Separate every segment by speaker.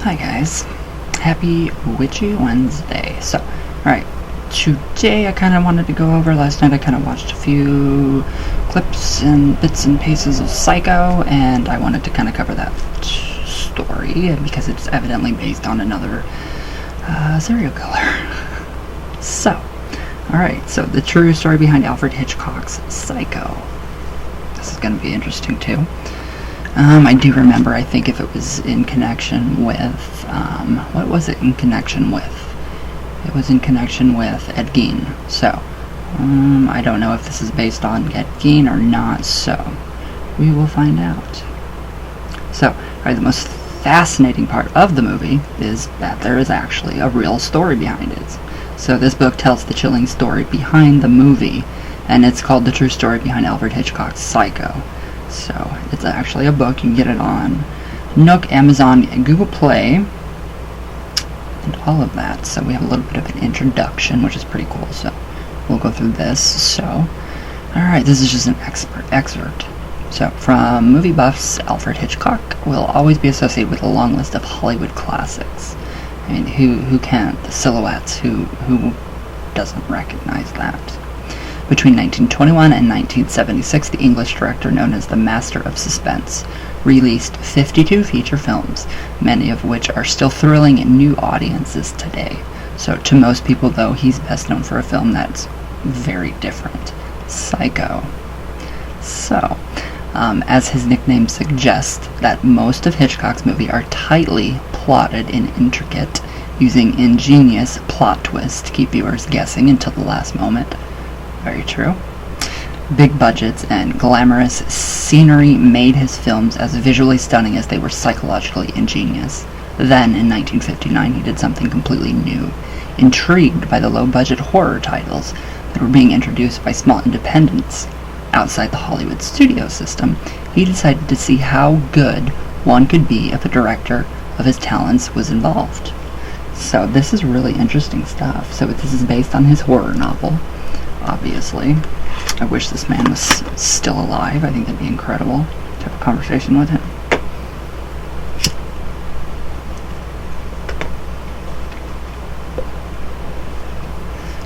Speaker 1: Hi guys, happy Witchy Wednesday. So, alright, today I kind of wanted to go over, last night I kind of watched a few clips and bits and pieces of Psycho, and I wanted to kind of cover that story, because it's evidently based on another serial killer. So, alright, so the true story behind Alfred Hitchcock's Psycho. This is going to be interesting too. I do remember, I think if it was in connection with, what was it in connection with? It was in connection with Ed Gein. So, I don't know if this is based on Ed Gein or not, so we will find out. So, the most fascinating part of the movie is that there is actually a real story behind it. So this book tells the chilling story behind the movie, and it's called The True Story Behind Alfred Hitchcock's Psycho. So, it's actually a book. You can get it on Nook, Amazon, and Google Play, and all of that. So we have a little bit of an introduction, which is pretty cool. So, we'll go through this. So, alright, this is just an excerpt. So, from movie buffs, Alfred Hitchcock will always be associated with a long list of Hollywood classics. I mean, who can't? The Silhouettes, who doesn't recognize that? Between 1921 and 1976, the English director known as the Master of Suspense released 52 feature films, many of which are still thrilling new audiences today. So to most people, though, he's best known for a film that's very different, Psycho. So, as his nickname suggests, that most of Hitchcock's movies are tightly plotted and intricate, using ingenious plot twists to keep viewers guessing until the last moment. Very true. Big budgets and glamorous scenery made his films as visually stunning as they were psychologically ingenious. Then, in 1959, he did something completely new. Intrigued by the low-budget horror titles that were being introduced by small independents outside the Hollywood studio system, he decided to see how good one could be if a director of his talents was involved. So this is really interesting stuff. So this is based on his horror novel. Obviously. I wish this man was still alive. I think that'd be incredible to have a conversation with him.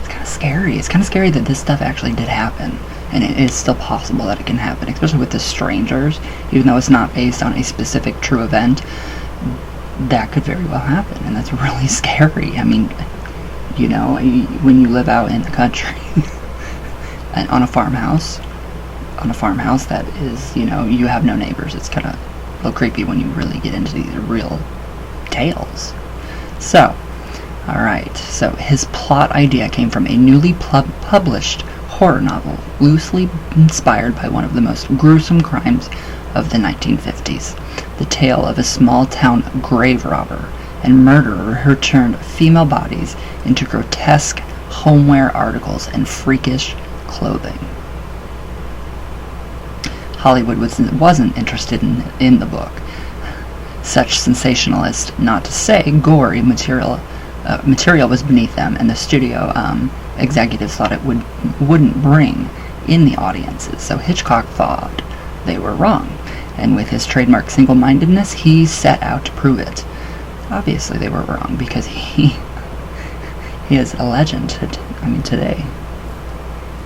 Speaker 1: It's kind of scary. It's kind of scary that this stuff actually did happen. And it is still possible that it can happen, especially with the strangers. Even though it's not based on a specific true event, that could very well happen. And that's really scary. I mean, you know, when you live out in the country... and on a farmhouse that is, you know, you have no neighbors. It's kind of a little creepy when you really get into these real tales. So, alright, so his plot idea came from a newly published horror novel, loosely inspired by one of the most gruesome crimes of the 1950s, the tale of a small-town grave robber and murderer who turned female bodies into grotesque homeware articles and freakish clothing. Hollywood wasn't interested in the book. Such sensationalist, not to say gory material was beneath them, and the studio executives thought it wouldn't bring in the audiences. So Hitchcock thought they were wrong, and with his trademark single-mindedness, he set out to prove it. Obviously, they were wrong because he is a legend. Today.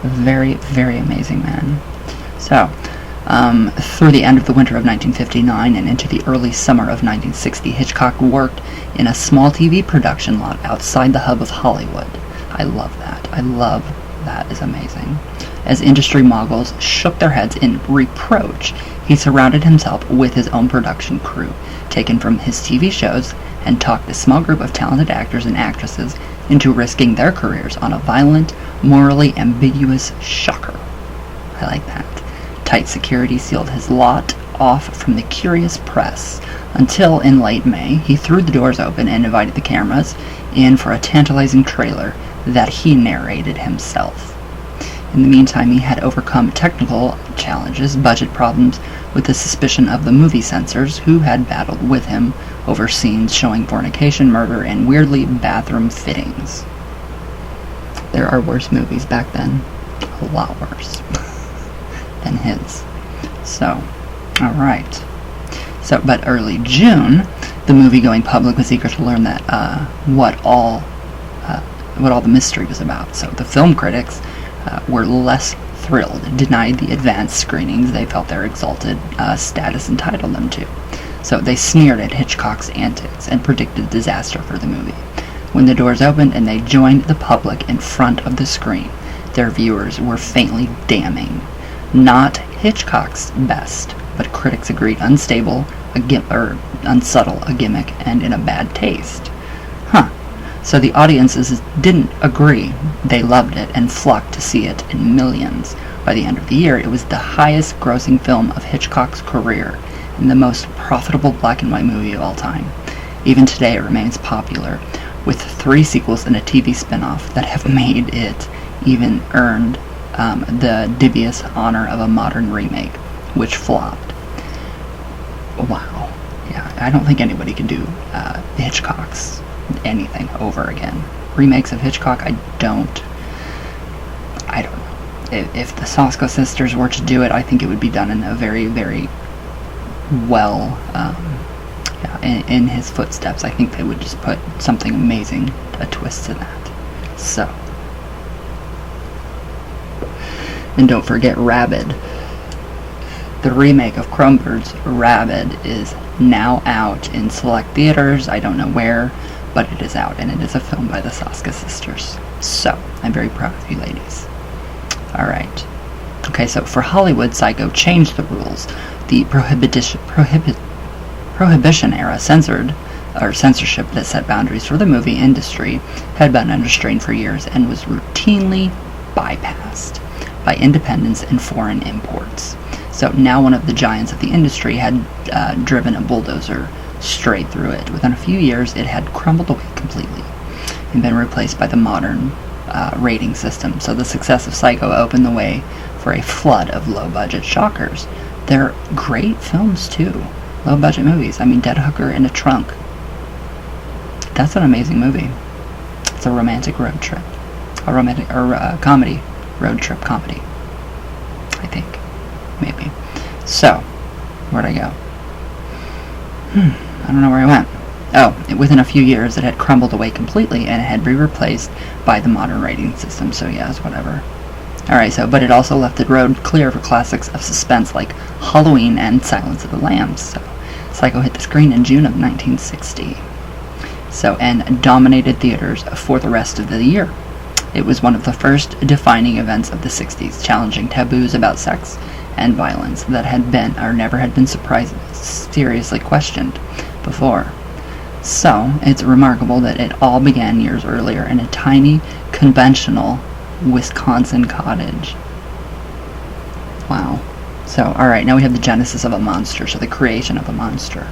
Speaker 1: A very, very amazing man. So, through the end of the winter of 1959 and into the early summer of 1960, Hitchcock worked in a small TV production lot outside the hub of Hollywood. I love that. That is amazing. As industry moguls shook their heads in reproach, he surrounded himself with his own production crew, taken from his TV shows, and talked a small group of talented actors and actresses into risking their careers on a violent, morally ambiguous shocker. I like that. Tight security sealed his lot off from the curious press until, in late May, he threw the doors open and invited the cameras in for a tantalizing trailer that he narrated himself. In the meantime, he had overcome technical challenges, budget problems, with the suspicion of the movie censors who had battled with him over scenes showing fornication, murder, and weirdly bathroom fittings. There are worse movies back then. A lot worse than his. So, alright. So, but early June, The movie-going public was eager to learn that what all the mystery was about. So the film critics were less thrilled, denied the advanced screenings they felt their exalted status entitled them to. So they sneered at Hitchcock's antics and predicted disaster for the movie. When the doors opened and they joined the public in front of the screen, their viewers were faintly damning. Not Hitchcock's best, but critics agreed unstable, unsubtle, a gimmick, and in a bad taste. So the audiences didn't agree. They loved it and flocked to see it in millions. By the end of the year, it was the highest grossing film of Hitchcock's career and the most profitable black and white movie of all time. Even today it remains popular, with 3 sequels and a TV spin-off that have made it even earned the dubious honor of a modern remake, which flopped. Wow. Yeah, I don't think anybody can do Hitchcock's anything over again. Remakes of Hitchcock, I don't know. If the Sosko sisters were to do it, I think it would be done in a very, very well, in his footsteps. I think they would just put something amazing, a twist to that. So, and don't forget Rabid. The remake of Cronenberg's Rabid is now out in select theaters. I don't know where, but it is out, and it is a film by the Soska sisters. So, I'm very proud of you ladies. Alright. Okay, so for Hollywood, Psycho changed the rules. The Prohibition era censorship that set boundaries for the movie industry had been under strain for years and was routinely bypassed by independents and foreign imports. So now one of the giants of the industry had driven a bulldozer straight through it. Within a few years, it had crumbled away completely and been replaced by the modern rating system. So the success of Psycho opened the way for a flood of low-budget shockers. They're great films too. Low-budget movies. I mean, Dead Hooker in a Trunk. That's an amazing movie. It's a romantic road trip. A comedy. Road trip comedy. I think. Maybe. So, where'd I go? I don't know where I went. Oh, within a few years it had crumbled away completely and it had been replaced by the modern rating system, so yes, whatever. Alright, but it also left the road clear for classics of suspense like Halloween and Silence of the Lambs. So, Psycho hit the screen in June of 1960. And dominated theaters for the rest of the year. It was one of the first defining events of the 60s, challenging taboos about sex and violence that had been or never had been seriously questioned before. So, it's remarkable that it all began years earlier in a tiny, conventional Wisconsin cottage. Wow. So, alright, now we have the genesis of a monster, so the creation of a monster,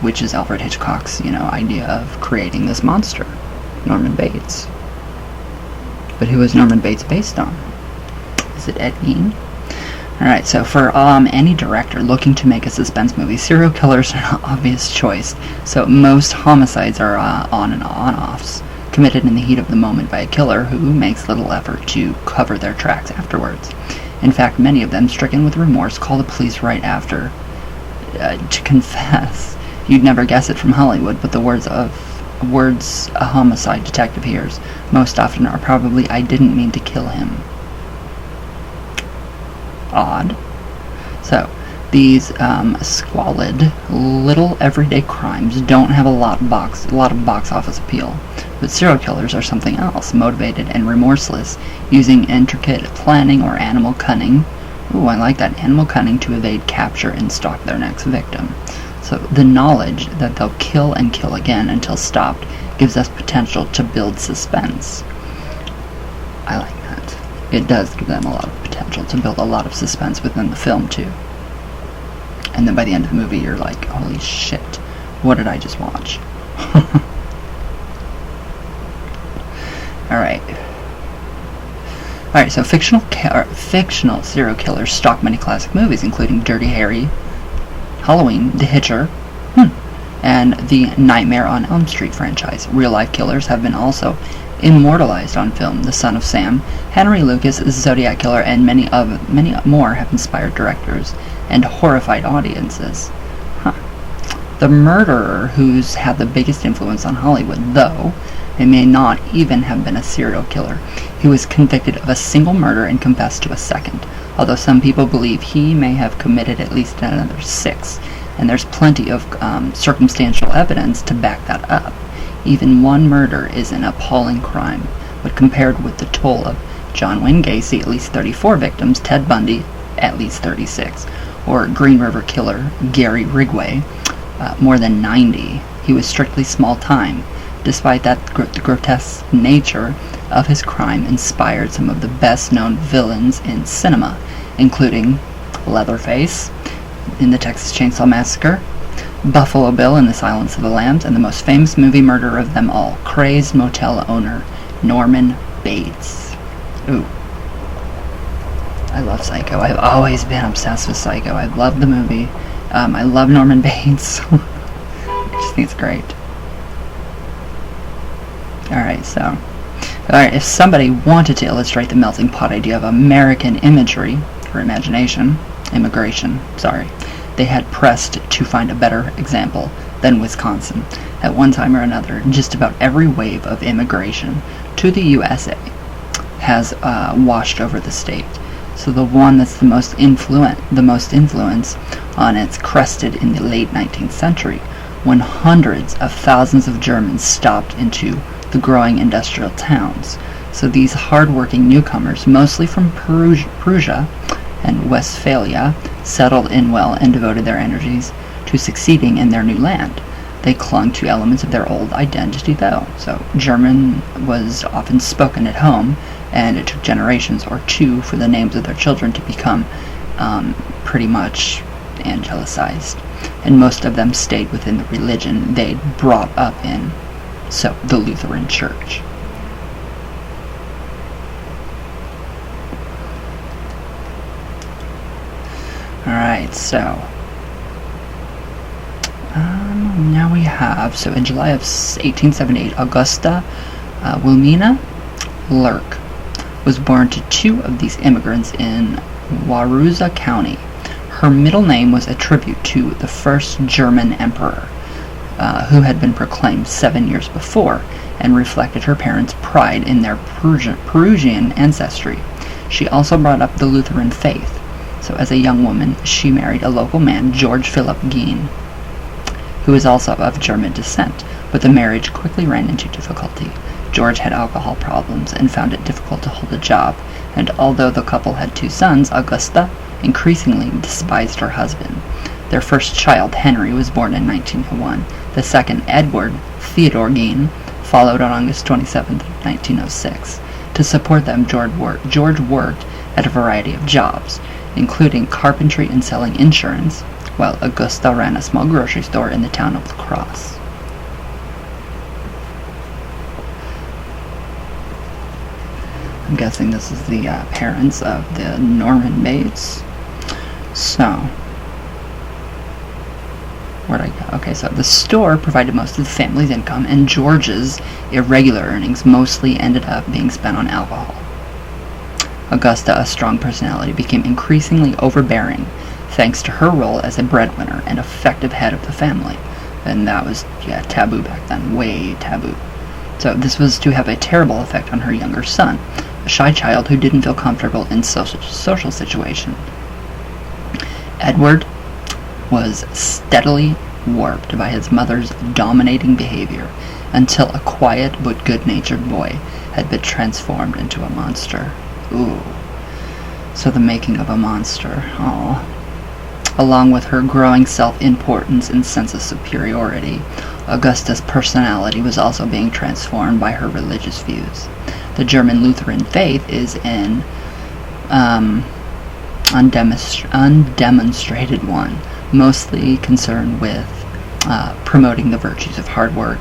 Speaker 1: which is Alfred Hitchcock's, idea of creating this monster, Norman Bates. But who is Norman Bates based on? Is it Ed Gein? Alright, so for any director looking to make a suspense movie, serial killers are an obvious choice. So most homicides are on and on-offs, committed in the heat of the moment by a killer who makes little effort to cover their tracks afterwards. In fact, many of them, stricken with remorse, call the police right after to confess. You'd never guess it from Hollywood, but the words a homicide detective hears most often are probably, "I didn't mean to kill him." Odd. So, these squalid little everyday crimes don't have a lot of box office appeal, but serial killers are something else, motivated and remorseless, using intricate planning or animal cunning. Ooh, I like that, animal cunning, to evade capture and stalk their next victim. So the knowledge that they'll kill and kill again until stopped gives us potential to build suspense. I like that. It does give them a lot of potential to build a lot of suspense within the film too. And then by the end of the movie you're like, holy shit, what did I just watch? Alright, so fictional serial killers stalk many classic movies, including Dirty Harry, Halloween, The Hitcher, and the Nightmare on Elm Street franchise. Real-life killers have been also immortalized on film. The Son of Sam, Henry Lucas' Zodiac Killer, and many more have inspired directors and horrified audiences. The The murderer who's had the biggest influence on Hollywood, though, it may not even have been a serial killer. He was convicted of a single murder and confessed to a second, although some people believe he may have committed at least another 6, and there's plenty of circumstantial evidence to back that up. Even one murder is an appalling crime, but compared with the toll of John Wayne Gacy, at least 34 victims, Ted Bundy, at least 36, or Green River Killer Gary Ridgway, more than 90. He was strictly small time. Despite that, the grotesque nature of his crime inspired some of the best-known villains in cinema, including Leatherface in the Texas Chainsaw Massacre, Buffalo Bill in The Silence of the Lambs, and the most famous movie murderer of them all, crazed motel owner Norman Bates. Ooh. I love Psycho. I've always been obsessed with Psycho. I love the movie. I love Norman Bates. I just think it's great. Alright, if somebody wanted to illustrate the melting pot idea of American immigration, they had pressed to find a better example than Wisconsin. At one time or another, just about every wave of immigration to the USA has washed over the state. So the one that's the most influence on it's crested in the late 19th century, when hundreds of thousands of Germans stopped into the growing industrial towns. So these hard-working newcomers, mostly from Prussia and Westphalia, settled in well and devoted their energies to succeeding in their new land. They clung to elements of their old identity, though. So German was often spoken at home, and it took generations or two for the names of their children to become pretty much angelicized. And most of them stayed within the religion they'd brought up in, so the Lutheran Church. Alright, so now we have, so in July of 1878, Augusta Wilhelmina Lerck was born to 2 of these immigrants in Waruza County. Her middle name was a tribute to the first German emperor, who had been proclaimed 7 years before, and reflected her parents' pride in their Peruvian ancestry. She also brought up the Lutheran faith. So as a young woman, she married a local man, George Philip Geen, who was also of German descent, but the marriage quickly ran into difficulty. George had alcohol problems and found it difficult to hold a job, and although the couple had 2 sons, Augusta increasingly despised her husband. Their first child, Henry, was born in 1901. The second, Edward Theodore Geen, followed on August 27, 1906. To support them, George worked at a variety of jobs, including carpentry and selling insurance, while Augusta ran a small grocery store in the town of La Crosse. I'm guessing this is the parents of the Norman Bates. So, where'd I go? Okay, so the store provided most of the family's income, and George's irregular earnings mostly ended up being spent on alcohol. Augusta, a strong personality, became increasingly overbearing thanks to her role as a breadwinner and effective head of the family. And that was, taboo back then, way taboo. So this was to have a terrible effect on her younger son, a shy child who didn't feel comfortable in social situation. Edward was steadily warped by his mother's dominating behavior until a quiet but good-natured boy had been transformed into a monster. Ooh. So the making of a monster. Oh. Along with her growing self-importance and sense of superiority, Augusta's personality was also being transformed by her religious views. The German Lutheran faith is an undemonstrated one, mostly concerned with promoting the virtues of hard work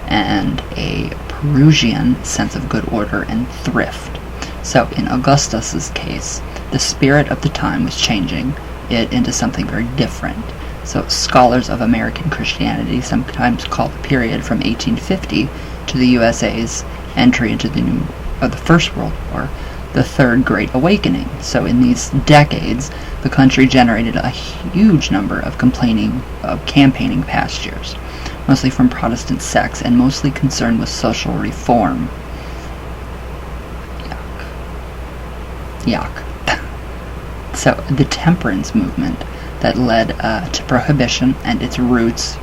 Speaker 1: and a Peruvian sense of good order and thrift. So in Augustus's case, the spirit of the time was changing it into something very different. So scholars of American Christianity sometimes call the period from 1850 to the USA's entry into the First World War the Third Great Awakening. So in these decades, the country generated a huge number of campaigning pastures, mostly from Protestant sects and mostly concerned with social reform. Yuck. So the temperance movement that led to prohibition and its roots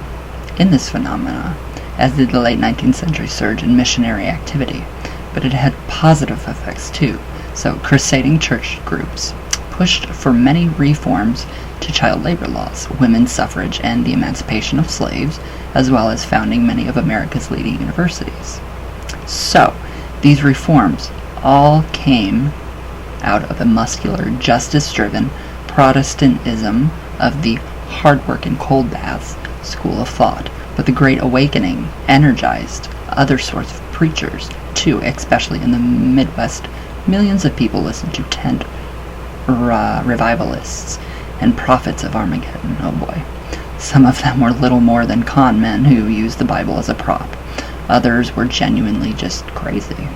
Speaker 1: in this phenomena, as did the late 19th century surge in missionary activity, but it had positive effects too. So crusading church groups pushed for many reforms to child labor laws, women's suffrage, and the emancipation of slaves, as well as founding many of America's leading universities. So these reforms all came out of a muscular, justice-driven Protestantism of the hard work and cold baths school of thought. But the Great Awakening energized other sorts of preachers, too, especially in the Midwest. Millions of people listened to tent revivalists and prophets of Armageddon. Oh boy. Some of them were little more than con men who used the Bible as a prop. Others were genuinely just crazy.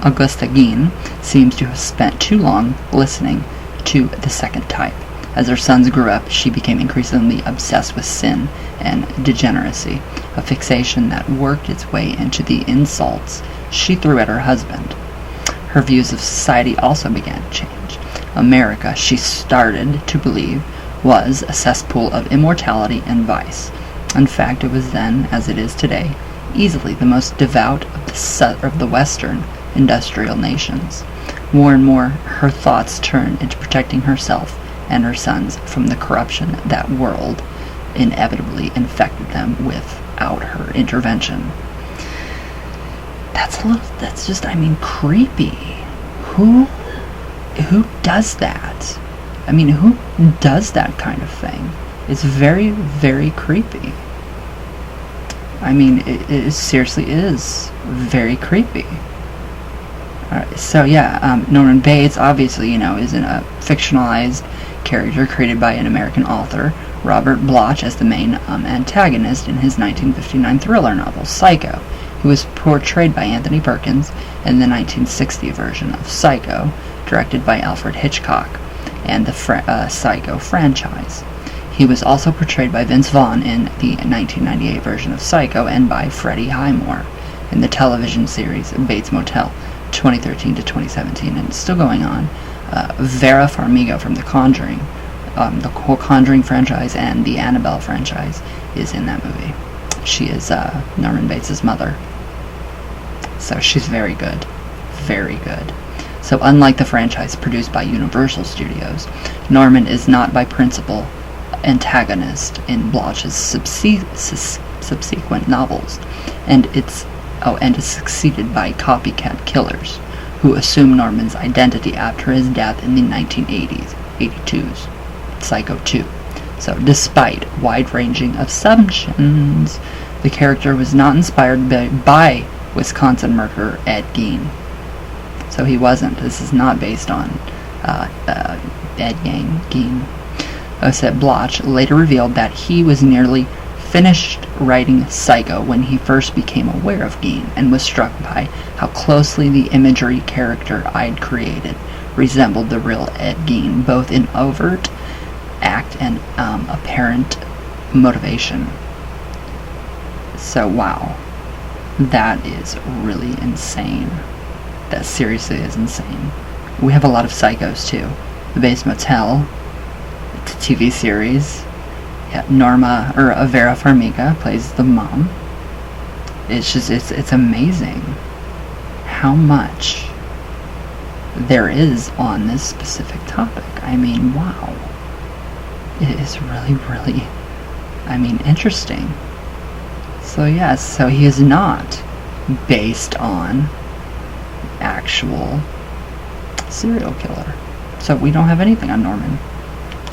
Speaker 1: Augusta Guin seems to have spent too long listening to the second type. As her sons grew up, she became increasingly obsessed with sin and degeneracy, a fixation that worked its way into the insults she threw at her husband. Her views of society also began to change. America, she started to believe, was a cesspool of immorality and vice. In fact, it was then, as it is today, easily the most devout of the Western industrial nations. More and more, her thoughts turned into protecting herself and her sons from the corruption that world inevitably infected them without her intervention. That's just, creepy. Who does that? Who does that kind of thing? It's very, very creepy. It seriously is very creepy. Norman Bates, obviously, is a fictionalized character created by an American author, Robert Bloch, as the main antagonist in his 1959 thriller novel, Psycho. He was portrayed by Anthony Perkins in the 1960 version of Psycho, directed by Alfred Hitchcock, and the Psycho franchise. He was also portrayed by Vince Vaughn in the 1998 version of Psycho and by Freddie Highmore in the television series Bates Motel, 2013 to 2017, and it's still going on. Vera Farmiga from The Conjuring, the whole Conjuring franchise and the Annabelle franchise, is in that movie. She is Norman Bates' mother. So she's very good. Very good. So unlike the franchise produced by Universal Studios, Norman is not by principle antagonist in Bloch's subsequent novels, and is succeeded by copycat killers who assume Norman's identity after his death in the 1982's Psycho 2. So despite wide-ranging assumptions, the character was not inspired by Wisconsin murderer Ed Gein. So he wasn't. This is not based on Ed Gein. Osset Bloch later revealed that he was nearly finished writing Psycho when he first became aware of Gein and was struck by how closely the imagery character I'd created resembled the real Ed Gein, both in overt act and apparent motivation. So wow, that is really insane. That seriously is insane. We have a lot of Psychos too. The Bates Motel, it's a TV series. Yeah, Vera Farmiga plays the mom. It's amazing how much there is on this specific topic. Wow. It is really, really, interesting. So yes, so he is not based on actual serial killer. So we don't have anything on Norman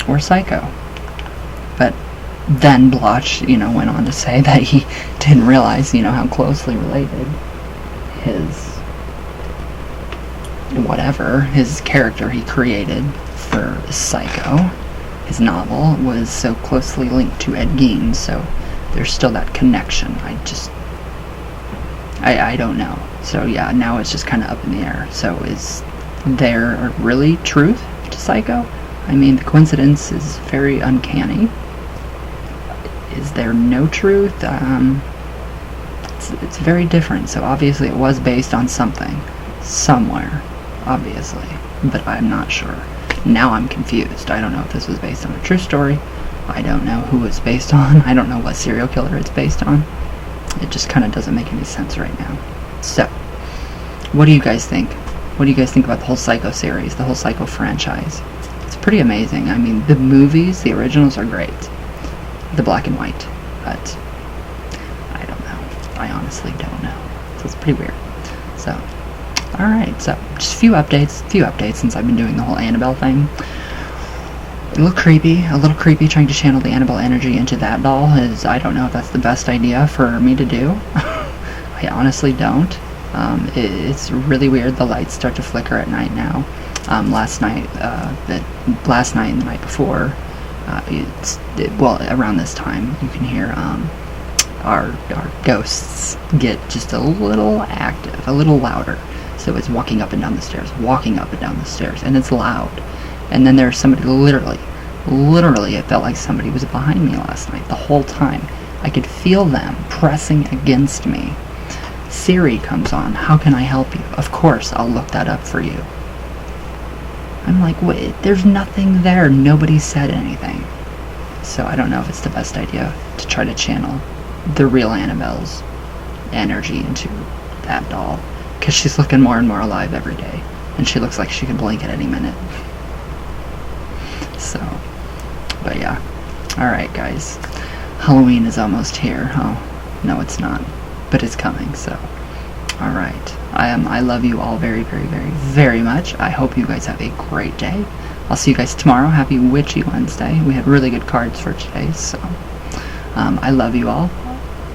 Speaker 1: or Psycho. But then Bloch, went on to say that he didn't realize, how closely related his character he created for Psycho, his novel, was so closely linked to Ed Gein, so there's still that connection. I don't know. So yeah, now it's just kind of up in the air. So is there really truth to Psycho? I mean, the coincidence is very uncanny. Is there no truth? It's very different. So obviously it was based on something, somewhere, obviously, but I'm not sure. Now I'm confused. I don't know if this was based on a true story. I don't know who it's based on. I don't know what serial killer it's based on. It just kind of doesn't make any sense right now. So, what do you guys think? What do you guys think about the whole Psycho series, the whole Psycho franchise? It's pretty amazing. I mean, the movies, the originals are great. The black and white. But, I don't know. I honestly don't know. So it's pretty weird. So, alright. So, just a few updates since I've been doing the whole Annabelle thing. A little creepy trying to channel the Annabelle energy into that doll. I don't know if that's the best idea for me to do. I honestly don't. It's really weird. The lights start to flicker at night now. Last night and the night before, around this time, you can hear our ghosts get just a little active, a little louder. So it's walking up and down the stairs, and it's loud. And then there's somebody literally, it felt like somebody was behind me last night the whole time. I could feel them pressing against me. Siri comes on. How can I help you? Of course, I'll look that up for you. I'm like, wait, there's nothing there. Nobody said anything. So I don't know if it's the best idea to try to channel the real Annabelle's energy into that doll. Because she's looking more and more alive every day. And she looks like she could blink at any minute. So, but yeah. Alright, guys. Halloween is almost here. Oh, no, it's not. But it's coming, so. Alright. I love you all very, very, very, very much. I hope you guys have a great day. I'll see you guys tomorrow. Happy Witchy Wednesday. We had really good cards for today, so. I love you all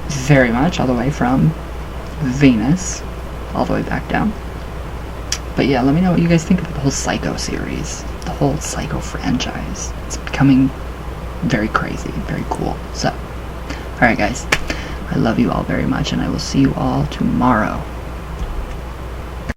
Speaker 1: very much, all the way from Venus, all the way back down. But yeah, let me know what you guys think about the whole Psycho series, the whole Psycho franchise. It's becoming very crazy, very cool. So, alright guys, I love you all very much, and I will see you all tomorrow.